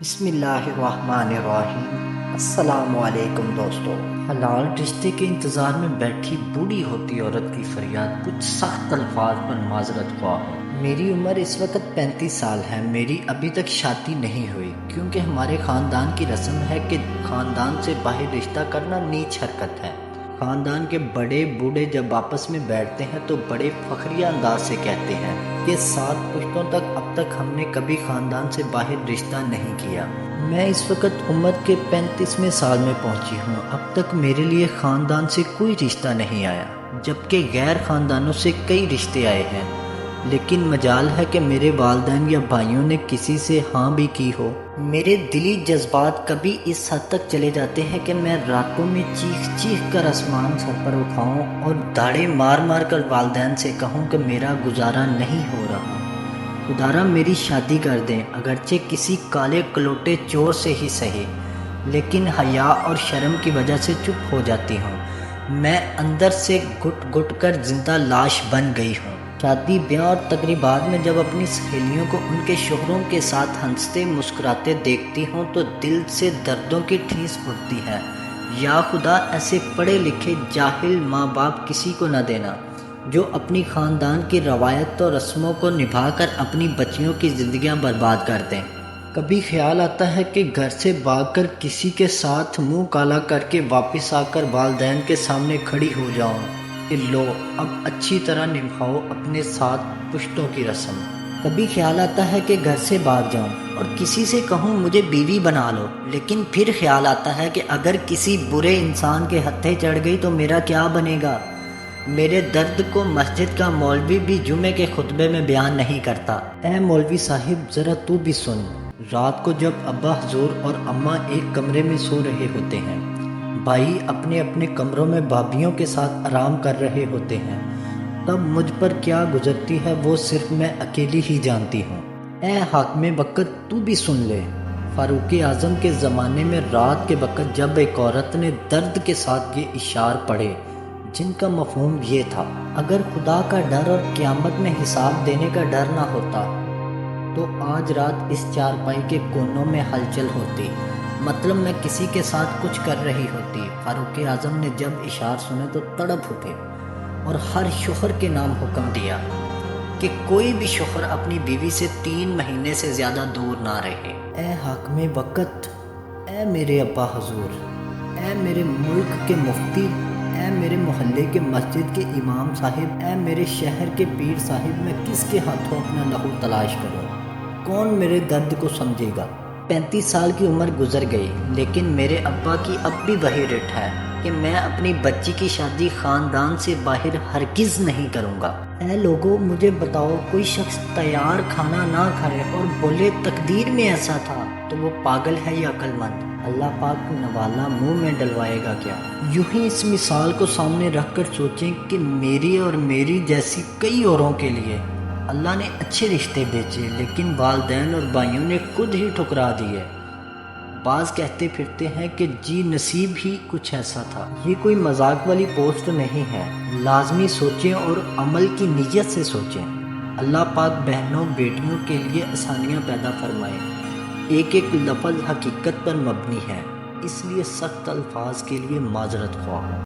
بسم اللہ الرحمن الرحیم۔ السلام علیکم دوستو۔ حلال رشتے کے انتظار میں بیٹھی بوڑھی ہوتی عورت کی فریاد کچھ سخت الفاظ پر معذرت خواہ ہو۔ میری عمر اس وقت 35 سال ہے۔ میری ابھی تک شادی نہیں ہوئی کیونکہ ہمارے خاندان کی رسم ہے کہ خاندان سے باہر رشتہ کرنا نیچ حرکت ہے۔ خاندان کے بڑے بوڑھے جب آپس میں بیٹھتے ہیں تو بڑے فخریہ انداز سے کہتے ہیں کہ 7 پشتوں تک اب تک ہم نے کبھی خاندان سے باہر رشتہ نہیں کیا۔ میں اس وقت عمر کے 35ویں سال میں پہنچی ہوں۔ اب تک میرے لیے خاندان سے کوئی رشتہ نہیں آیا، جبکہ غیر خاندانوں سے کئی رشتے آئے ہیں، لیکن مجال ہے کہ میرے والدین یا بھائیوں نے کسی سے ہاں بھی کی ہو۔ میرے دلی جذبات کبھی اس حد تک چلے جاتے ہیں کہ میں راتوں میں چیخ چیخ کر آسمان سر پر اٹھاؤں اور داڑے مار مار کر والدین سے کہوں کہ میرا گزارا نہیں ہو رہا، خدارا میری شادی کر دیں، اگرچہ کسی کالے کلوٹے چور سے ہی صحیح، لیکن حیا اور شرم کی وجہ سے چپ ہو جاتی ہوں۔ میں اندر سے گھٹ گھٹ کر زندہ لاش بن گئی ہوں۔ شادی بیاہ اور تقریبات میں جب اپنی سہیلیوں کو ان کے شوہروں کے ساتھ ہنستے مسکراتے دیکھتی ہوں تو دل سے دردوں کی ٹھیس اٹھتی ہے۔ یا خدا ایسے پڑھے لکھے جاہل ماں باپ کسی کو نہ دینا جو اپنی خاندان کی روایت اور رسموں کو نبھا کر اپنی بچیوں کی زندگیاں برباد کر دیں۔ کبھی خیال آتا ہے کہ گھر سے بھاگ کر کسی کے ساتھ منہ کالا کر کے واپس آ کر والدین کے سامنے کھڑی ہو جاؤں کہ لو اب اچھی طرح نبھاؤ اپنے 7 پشتوں کی رسم۔ کبھی خیال آتا ہے کہ گھر سے بھاگ جاؤں اور کسی سے کہوں مجھے بیوی بنا لو، لیکن پھر خیال آتا ہے کہ اگر کسی برے انسان کے ہتھے چڑھ گئی تو میرا کیا بنے گا۔ میرے درد کو مسجد کا مولوی بھی جمعے کے خطبے میں بیان نہیں کرتا۔ اے مولوی صاحب ذرا تو بھی سن۔ رات کو جب ابا حضور اور اماں ایک کمرے میں سو رہے ہوتے ہیں، بھائی اپنے اپنے کمروں میں بھابھیوں کے ساتھ آرام کر رہے ہوتے ہیں، تب مجھ پر کیا گزرتی ہے وہ صرف میں اکیلی ہی جانتی ہوں۔ اے حاکم وقت تو بھی سن لے۔ فاروق اعظم کے زمانے میں رات کے وقت جب ایک عورت نے درد کے ساتھ یہ اشعار پڑھے جن کا مفہوم یہ تھا، اگر خدا کا ڈر اور قیامت میں حساب دینے کا ڈر نہ ہوتا تو آج رات اس چارپائی کے کونوں میں ہلچل ہوتی، مطلب میں کسی کے ساتھ کچھ کر رہی ہوتی۔ فاروق اعظم نے جب اشعار سنے تو تڑپ اٹھے اور ہر شوہر کے نام حکم دیا کہ کوئی بھی شوہر اپنی بیوی سے 3 مہینے سے زیادہ دور نہ رہے۔ اے حاکم وقت، اے میرے ابا حضور، اے میرے ملک کے مفتی، اے میرے محلے کے مسجد کے امام صاحب، اے میرے شہر کے پیر صاحب، میں کس کے ہاتھوں اپنا لہو تلاش کروں؟ کون میرے درد کو سمجھے گا؟ 35 سال کی عمر گزر گئی، لیکن میرے ابا کی اب بھی وہی رٹ ہے کہ میں اپنی بچی کی شادی خاندان سے باہر ہرگز نہیں کروں گا۔ اے لوگو مجھے بتاؤ، کوئی شخص تیار کھانا نہ کھائے اور بولے تقدیر میں ایسا تھا تو وہ پاگل ہے یا عقل مند؟ اللہ پاک نوالا منہ میں ڈلوائے گا کیا؟ یوں ہی اس مثال کو سامنے رکھ کر سوچیں کہ میری اور میری جیسی کئی اوروں کے لیے اللہ نے اچھے رشتے بھیجے، لیکن والدین اور بھائیوں نے خود ہی ٹھکرا دیے۔ بعض کہتے پھرتے ہیں کہ جی نصیب ہی کچھ ایسا تھا۔ یہ کوئی مذاق والی پوسٹ نہیں ہے، لازمی سوچیں اور عمل کی نیت سے سوچیں۔ اللہ پاک بہنوں بیٹیوں کے لیے آسانیاں پیدا فرمائے۔ ایک ایک لفظ حقیقت پر مبنی ہے، اس لیے سخت الفاظ کے لیے معذرت خواہ ہوں۔